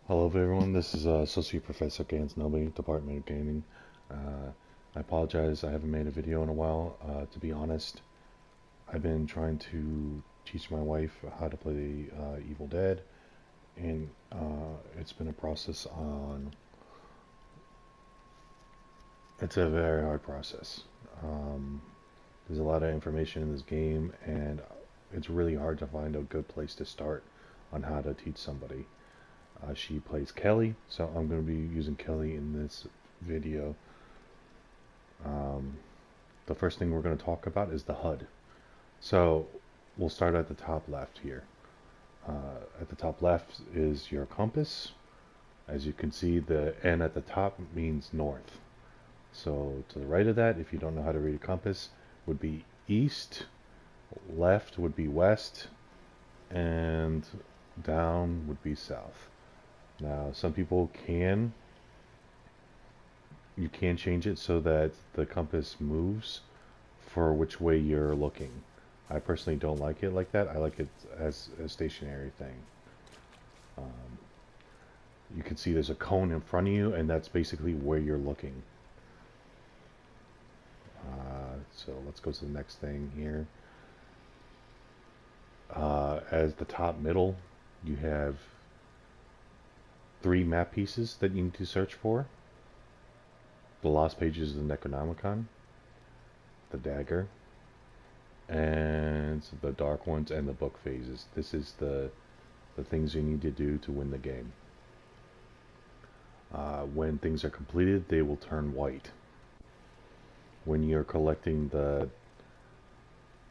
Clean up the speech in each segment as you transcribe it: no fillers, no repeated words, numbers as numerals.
Hello everyone, this is Associate Professor Gantz, Knowby, Department of Gaming. I apologize, I haven't made a video in a while. To be honest, I've been trying to teach my wife how to play Evil Dead, and it's been a process on... It's a very hard process. Um, there's a lot of information in this game, and it's really hard to find a good place to start on how to teach somebody. She plays Kelly, so I'm going to be using Kelly in this video. The first thing we're going to talk about is the HUD. So we'll start at the top left here. At the top left is your compass. As you can see, the N at the top means north. So to the right of that, if you don't know how to read a compass, would be east, left would be west, and down would be south. Now, some people you can change it so that the compass moves for which way you're looking. I personally don't like it like that. I like it as a stationary thing. You can see there's a cone in front of you, and that's basically where you're looking. So let's go to the next thing here. As the top middle, you have 3 map pieces that you need to search for. The lost pages of the Necronomicon, the dagger, and the dark ones, and the book phases. This is the things you need to do to win the game. When things are completed, they will turn white. When you're collecting the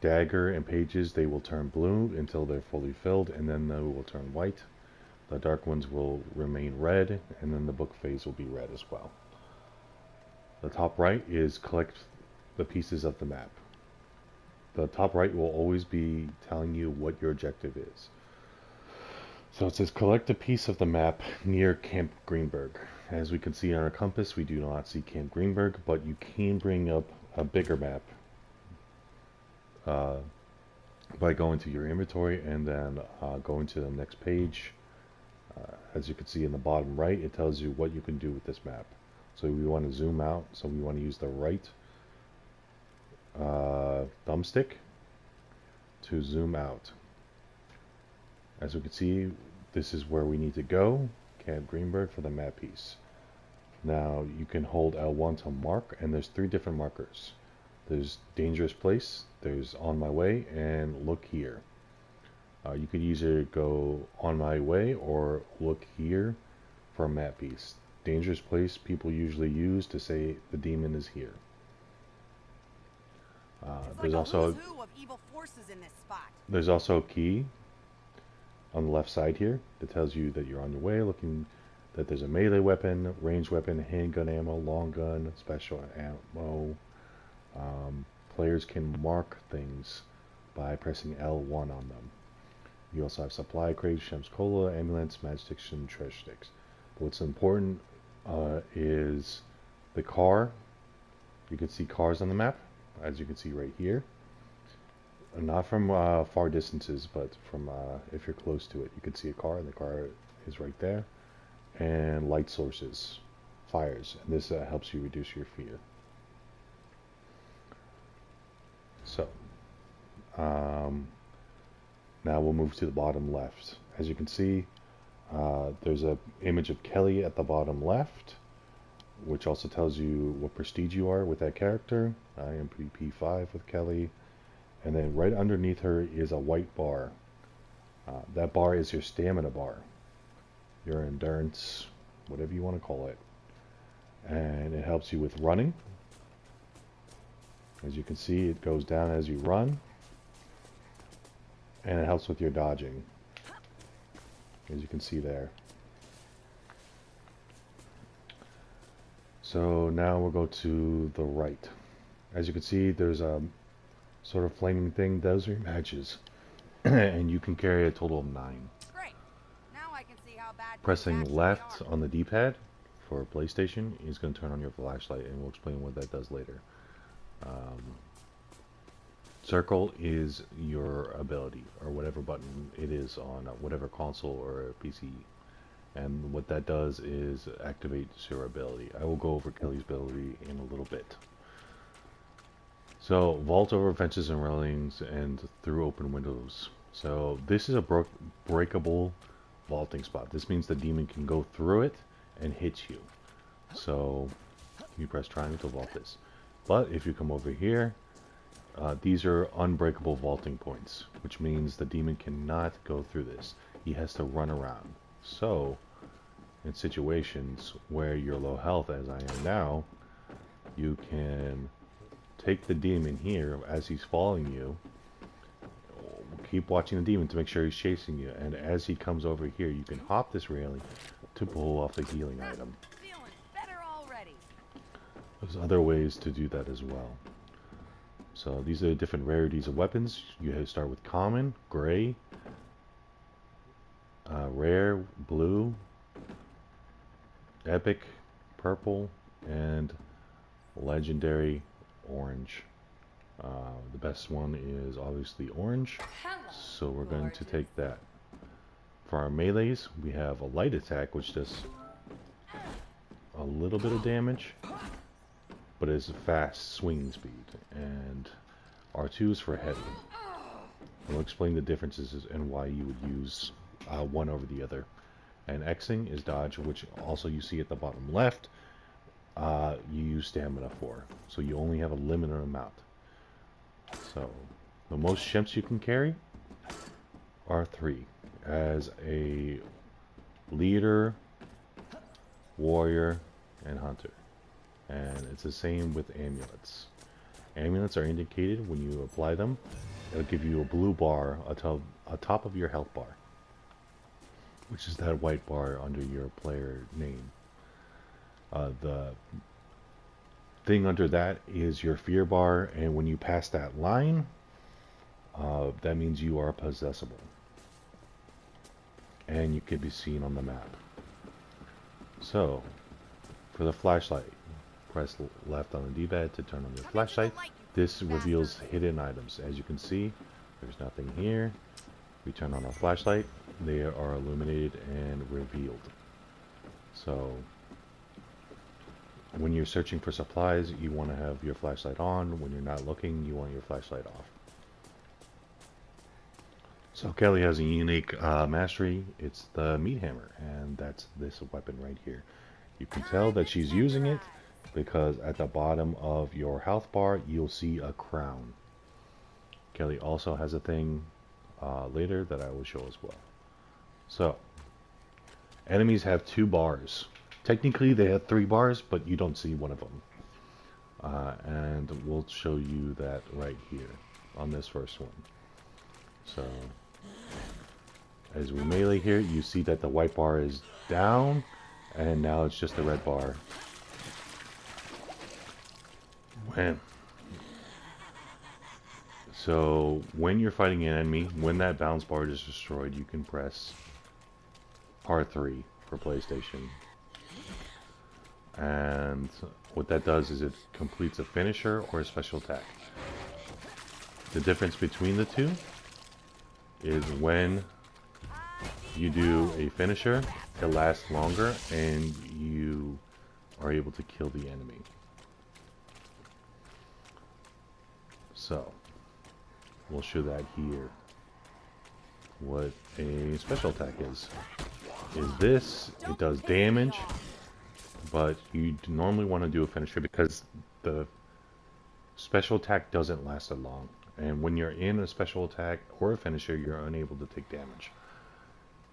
dagger and pages, they will turn blue until they're fully filled, and then they will turn white. The dark ones will remain red, and then the book phase will be red as well. The top right is collect the pieces of the map. The top right will always be telling you what your objective is. So it says collect a piece of the map near Camp Greenberg. As we can see on our compass, we do not see Camp Greenberg, but you can bring up a bigger map by going to your inventory and then going to the next page. As you can see in the bottom right, it tells you what you can do with this map. So we want to zoom out, so we want to use the right thumbstick to zoom out. As we can see, this is where we need to go, Camp Greenberg, for the map piece. Now you can hold L1 to mark, and there's 3 different markers. There's dangerous place, there's on my way, and look here. You could either go on my way or look here for a map piece. Dangerous place people usually use to say the demon is here. There's also a key on the left side here that tells you that you're on your way, looking that there's a melee weapon, ranged weapon, handgun ammo, long gun, special ammo. Players can mark things by pressing L1 on them. You also have supply crates, Shem's Cola, ambulance, matchsticks, and treasure sticks. But what's important is the car. You can see cars on the map, as you can see right here. Not from far distances, but from if you're close to it. You can see a car, and the car is right there. And light sources, fires. And this helps you reduce your fear. So, now we'll move to the bottom left. As you can see, there's an image of Kelly at the bottom left, which also tells you what prestige you are with that character. I am P5 with Kelly. And then right underneath her is a white bar. That bar is your stamina bar, your endurance, whatever you want to call it. And it helps you with running. As you can see, it goes down as you run. And it helps with your dodging, as you can see there. So now we'll go to the right. As you can see, there's a sort of flaming thing. Those are your matches. And you can carry a total of 9. Great. Now I can see how bad Pressing left on the D-pad for PlayStation is going to turn on your flashlight, and we'll explain what that does later. Circle is your ability, or whatever button it is on whatever console or PC And what that does is activate your ability. I will go over Kelly's ability in a little bit. So, vault over fences and railings and through open windows. So, this is a breakable vaulting spot. This means the demon can go through it and hit you. So, you press triangle to vault this. But if you come over here, these are unbreakable vaulting points, which means the demon cannot go through this. He has to run around. So, in situations where you're low health, as I am now, you can take the demon here as he's following you. Keep watching the demon to make sure he's chasing you, and as he comes over here, you can hop this railing to pull off the healing item. Feeling better already. There's other ways to do that as well. So these are the different rarities of weapons. You have to start with common, gray, rare, blue, epic, purple, and legendary, orange. The best one is obviously orange, so we're going to take that. For our melees, we have a light attack, which does a little bit of damage, but it's a fast swinging speed, and R2 is for heavy. I'll explain the differences and why you would use one over the other. And Xing is dodge, which also you see at the bottom left, you use stamina for. So you only have a limited amount. So the most shemps you can carry are 3. As a leader, warrior, and hunter. And it's the same with amulets. Amulets are indicated when you apply them. It'll give you a blue bar atop of your health bar, which is that white bar under your player name. The thing under that is your fear bar, and when you pass that line, that means you are possessable. And you can be seen on the map. So, for the flashlight, press left on the D-pad to turn on your flashlight. This reveals hidden items. As you can see, there's nothing here. We turn on our flashlight, they are illuminated and revealed. So, when you're searching for supplies, you want to have your flashlight on. When you're not looking, you want your flashlight off. So Kelly has a unique mastery. It's the meat hammer, and that's this weapon right here. You can tell that she's using it because at the bottom of your health bar, you'll see a crown. Kelly also has a thing later that I will show as well. So, enemies have 2 bars. Technically, they have 3 bars, but you don't see one of them. And we'll show you that right here on this first one. So, as we melee here, you see that the white bar is down, and now it's just the red bar. So, when you're fighting an enemy, when that bounce bar is destroyed, you can press R3 for PlayStation. And what that does is it completes a finisher or a special attack. The difference between the two is when you do a finisher, it lasts longer and you are able to kill the enemy. So, we'll show that here. What a special attack is this, it does damage, but you normally want to do a finisher because the special attack doesn't last that long. And when you're in a special attack or a finisher, you're unable to take damage.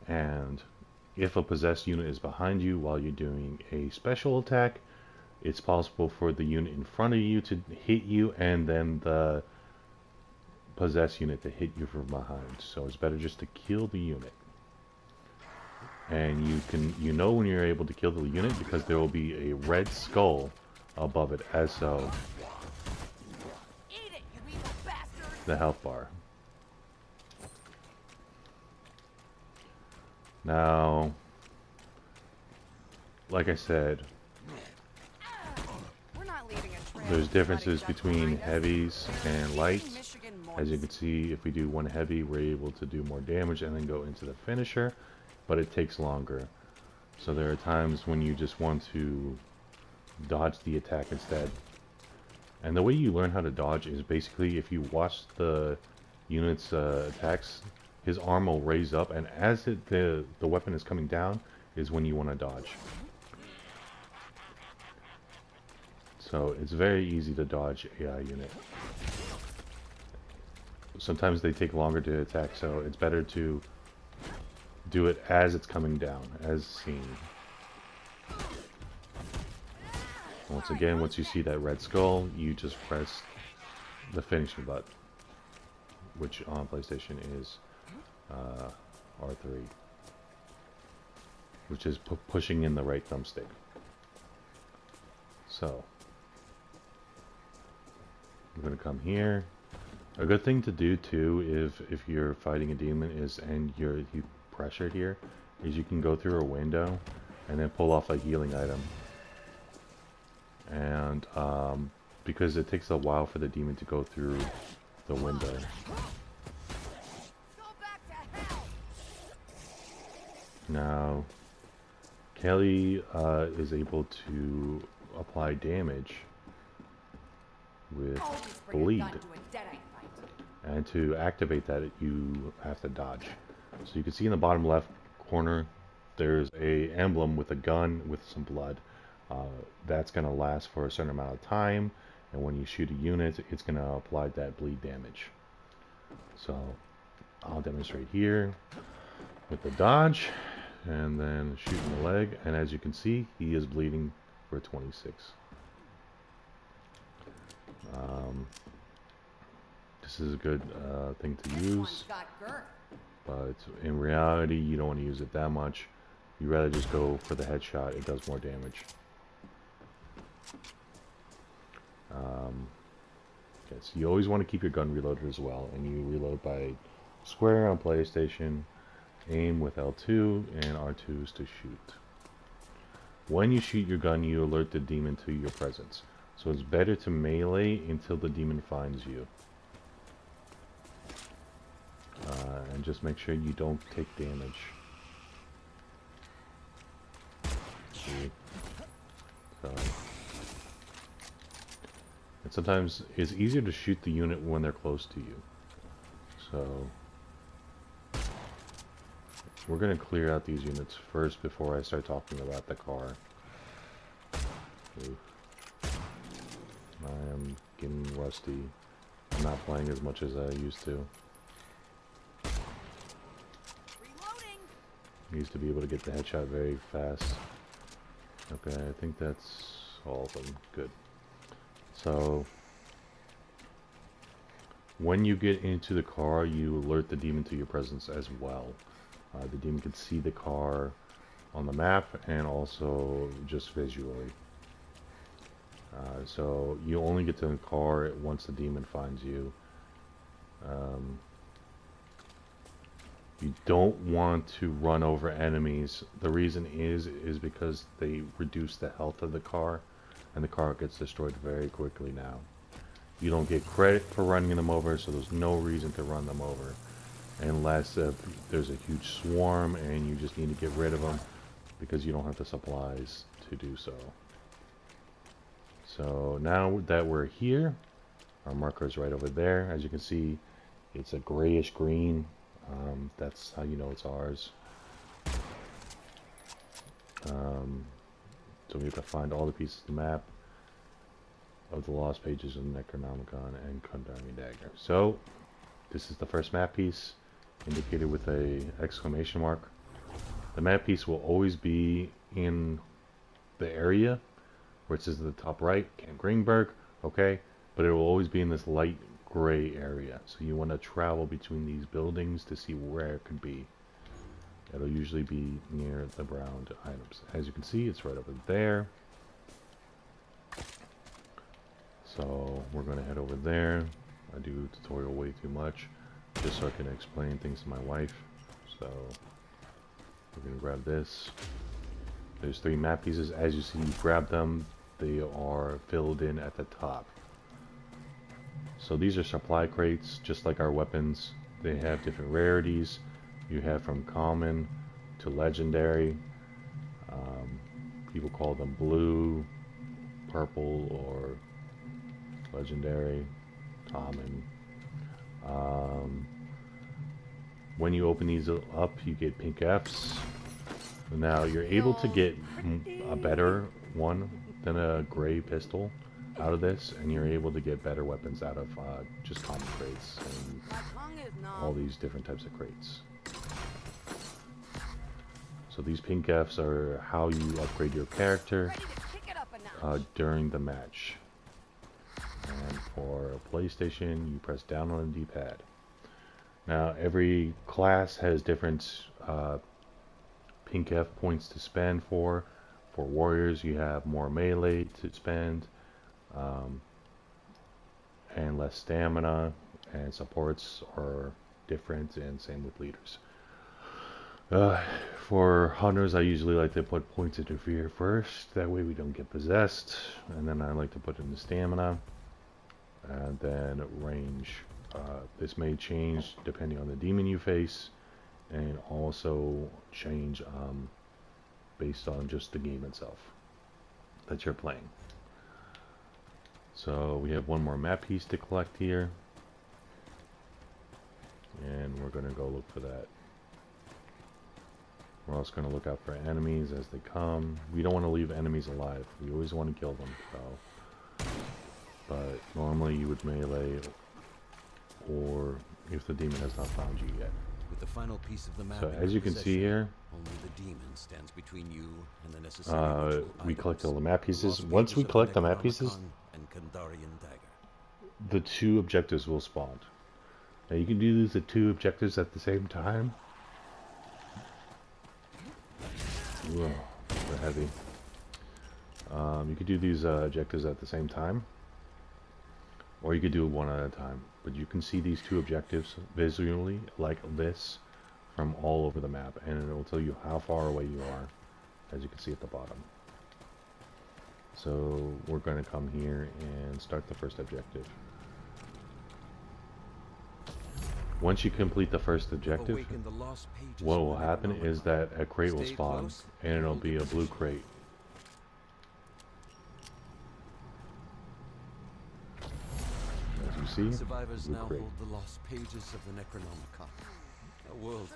And if a possessed unit is behind you while you're doing a special attack, it's possible for the unit in front of you to hit you and then the possessed unit to hit you from behind. So it's better just to kill the unit. And you know when you're able to kill the unit because there will be a red skull above it, as so the health bar. Now, like I said, there's differences between heavies and lights. As you can see, if we do one heavy, we're able to do more damage and then go into the finisher, but it takes longer. So there are times when you just want to dodge the attack instead. And the way you learn how to dodge is basically if you watch the unit's attacks, his arm will raise up, and as the weapon is coming down is when you want to dodge. So it's very easy to dodge AI unit. Sometimes they take longer to attack, so it's better to do it as it's coming down, as seen. Once again, once you see that red skull, you just press the finishing button, which on PlayStation is R3, which is pushing in the right thumbstick. So, I'm going to come here. A good thing to do too, if you're fighting a demon, and you pressure here, is you can go through a window and then pull off a healing item. And because it takes a while for the demon to go through the window. Now, Kelly is able to apply damage with bleed. And to activate that, you have to dodge. So you can see in the bottom left corner, there's a emblem with a gun with some blood. That's going to last for a certain amount of time, and when you shoot a unit, it's going to apply that bleed damage. So I'll demonstrate here with the dodge, and then shooting the leg, and as you can see, he is bleeding for 26. This is a good thing to use, but in reality, you don't want to use it that much. You'd rather just go for the headshot. It does more damage. Yes, you always want to keep your gun reloaded as well, and you reload by square on PlayStation, aim with L2, and R2 is to shoot. When you shoot your gun, you alert the demon to your presence. So it's better to melee until the demon finds you. And just make sure you don't take damage. See? So, and sometimes it's easier to shoot the unit when they're close to you. So we're going to clear out these units first before I start talking about the car. Oof. I am getting rusty. I'm not playing as much as I used to. I used to be able to get the headshot very fast. Okay, I think that's all of them. Good. So, when you get into the car, you alert the demon to your presence as well. The demon can see the car on the map and also just visually. So you only get to the car once the demon finds you. You don't want to run over enemies. The reason is because they reduce the health of the car, and the car gets destroyed very quickly now. You don't get credit for running them over, so there's no reason to run them over. Unless there's a huge swarm and you just need to get rid of them because you don't have the supplies to do so. So now that we're here, our marker is right over there. As you can see, it's a grayish green. That's how you know it's ours. So we have to find all the pieces of the map of the lost pages of Necronomicon and Kundami Dagger. So this is the first map piece, indicated with a exclamation mark. The map piece will always be in the area where it says at the top right, Camp Greenberg, okay? But it will always be in this light gray area. So you want to travel between these buildings to see where it could be. It'll usually be near the brown items. As you can see, it's right over there. So we're going to head over there. I do tutorial way too much, just so I can explain things to my wife. So we're going to grab this. There's 3 map pieces. As you see, you grab them. They are filled in at the top. So these are supply crates, just like our weapons. They have different rarities. You have from common to legendary. People call them blue, purple, or legendary, common. When you open these up, you get pink Fs. Now you're able to get a better one than a gray pistol out of this, and you're able to get better weapons out of just common crates and all these different types of crates. So these pink Fs are how you upgrade your character during the match. And for PlayStation, you press down on the D-pad. Now every class has different pink F points to spend for. For warriors, you have more melee to spend, and less stamina, and supports are different, and same with leaders. For hunters, I usually like to put points into fear first, that way we don't get possessed, and then I like to put in the stamina, and then range. This may change depending on the demon you face, and also change based on just the game itself that you're playing. So we have one more map piece to collect here, and we're going to go look for that. We're also going to look out for enemies as they come. We don't want to leave enemies alive. We always want to kill them. So, but normally you would melee, or if the demon has not found you yet. With the final piece of the map, so as you can see here, only the demon stands between you and the necessary we collect all the map pieces. Once we collect the map pieces, the two objectives will spawn. Now you can do the two objectives at the same time. Whoa, they're heavy. You could do these objectives at the same time, or you could do it one at a time. But you can see these two objectives visually like this from all over the map, and it will tell you how far away you are, as you can see at the bottom. So we're going to come here and start the first objective. Once you complete the first objective, what will happen is that a crate will spawn, and it'll be a blue crate. As you see, survivors blue now crate. hold the lost pages of the Necronomicon. A world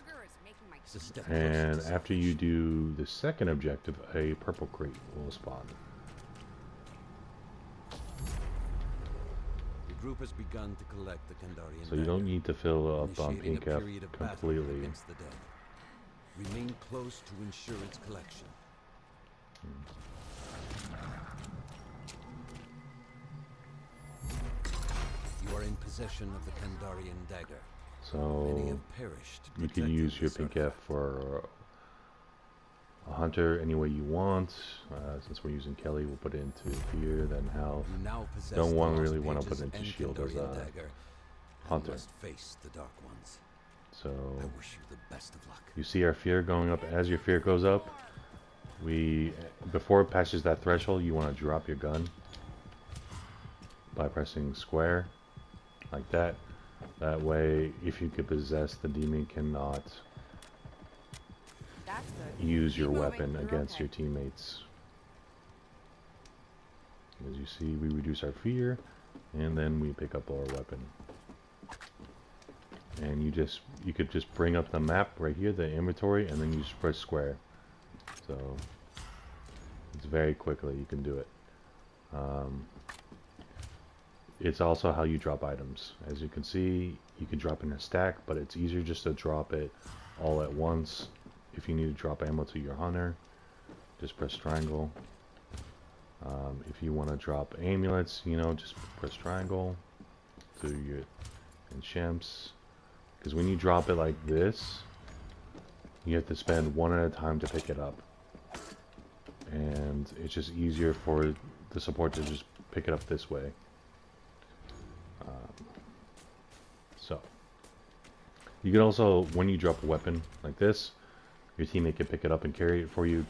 is a step And closer to after you do the second objective, a purple crate will spawn. The group has begun to collect the Kandarian So you don't dagger, need to fill up on initiating pink a F period of battle completely. against the dead. Remain close to ensure its collection. You are in possession of the Kandarian dagger. Many So have perished you can protecting use your this pink F artifact. for a hunter any way you want. Since we're using Kelly, we'll put it into fear, then health. You now possess Don't the lost really want to put pages it into and shield as Kandarian a dagger, and hunter. must face the dark ones. So I wish you the best of luck. you see our fear going up. As your fear goes up, before it passes that threshold, you want to drop your gun by pressing square like that. That way, if you get possessed, the demon cannot That's good. use your Keep moving. weapon You're against okay. your teammates. As you see, we reduce our fear, and then we pick up our weapon. And you could just bring up the map right here, the inventory, and then you just press square. So it's very quickly you can do it. It's also how you drop items. As you can see, you can drop in a stack, but it's easier just to drop it all at once. If you need to drop ammo to your hunter, just press triangle. If you want to drop amulets, just press triangle to your enchants. Because when you drop it like this, you have to spend one at a time to pick it up. And it's just easier for the support to just pick it up this way. So you can also, when you drop a weapon like this, your teammate can pick it up and carry it for you.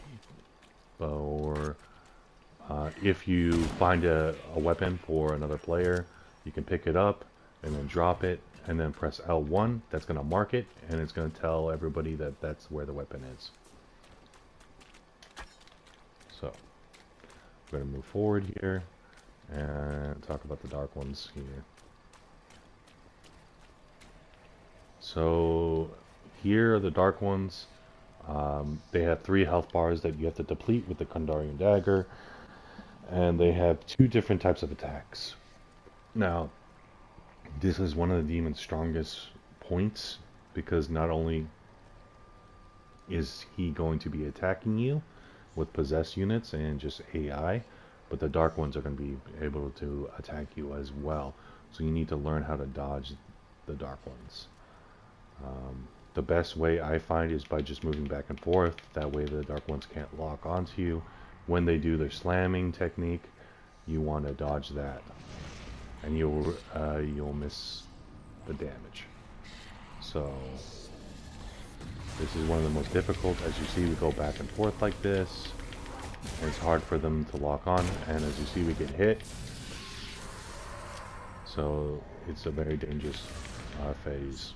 Or if you find a weapon for another player, you can pick it up and then drop it and then press L1. That's going to mark it, and it's going to tell everybody that that's where the weapon is. So we're going to move forward here and talk about the dark ones here. So here are the dark ones. They have 3 health bars that you have to deplete with the Kandarian dagger, and they have 2 different types of attacks. Now, this is one of the demon's strongest points, because not only is he going to be attacking you with possessed units and just AI, but the dark ones are going to be able to attack you as well. So you need to learn how to dodge the dark ones. The best way I find is by just moving back and forth. That way the dark ones can't lock onto you. When they do their slamming technique, you want to dodge that, and you'll miss the damage. So this is one of the most difficult. As you see, we go back and forth like this, and it's hard for them to lock on, and as you see, we get hit. So it's a very dangerous phase.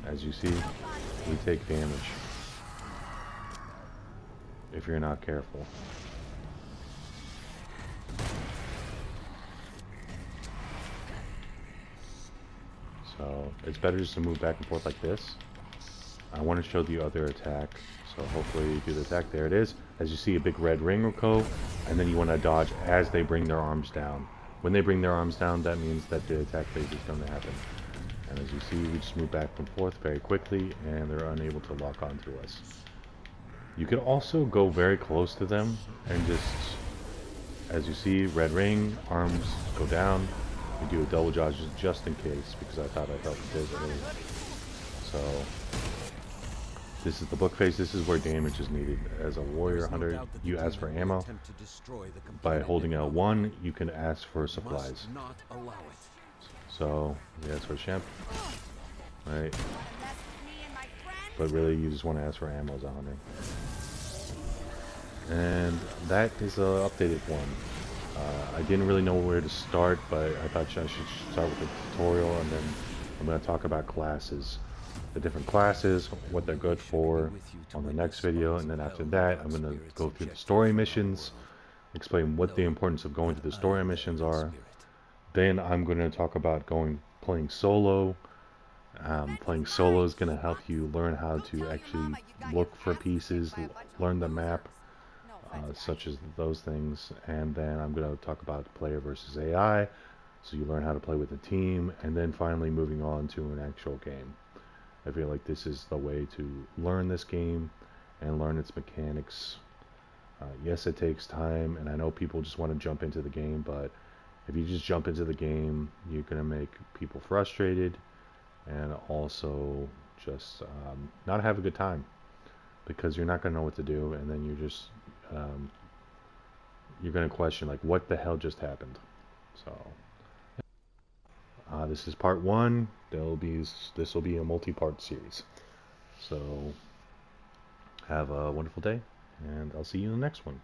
As you see, we take damage if you're not careful. So it's better just to move back and forth like this. I want to show the other attack, so hopefully you do the attack. There it is. As you see, a big red ring will go, and then you want to dodge as they bring their arms down. When they bring their arms down, that means that the attack phase is going to happen. And as you see, we just move back and forth very quickly, and they're unable to lock onto us. You can also go very close to them, and just, as you see, red ring, arms go down. You do a double dodge just in case, because I thought I felt it earlier. So this is the book phase. This is where damage is needed. As a warrior hunter, you ask for ammo. By holding L1, you can ask for supplies. So that's for champ, right? But really, you just want to ask for ammo as a hunter. And that is an updated one. I didn't really know where to start, but I thought I should start with the tutorial, and then I'm going to talk about classes. The different classes, what they're good for on the next video, and then after that I'm going to go through the story missions, explain what the importance of going to the story missions are. Then I'm going to talk about playing solo. Playing solo is going to help you learn how to actually look for pieces, learn the map, such as those things. And then I'm going to talk about player versus AI, so you learn how to play with a team, and then finally moving on to an actual game. I feel like this is the way to learn this game and learn its mechanics. Yes, it takes time, and I know people just want to jump into the game, but if you just jump into the game, you're going to make people frustrated, and also just not have a good time, because you're not going to know what to do, and then you're just you're going to question, like, what the hell just happened. So this is part 1. This will be a multi-part series. So have a wonderful day, and I'll see you in the next one.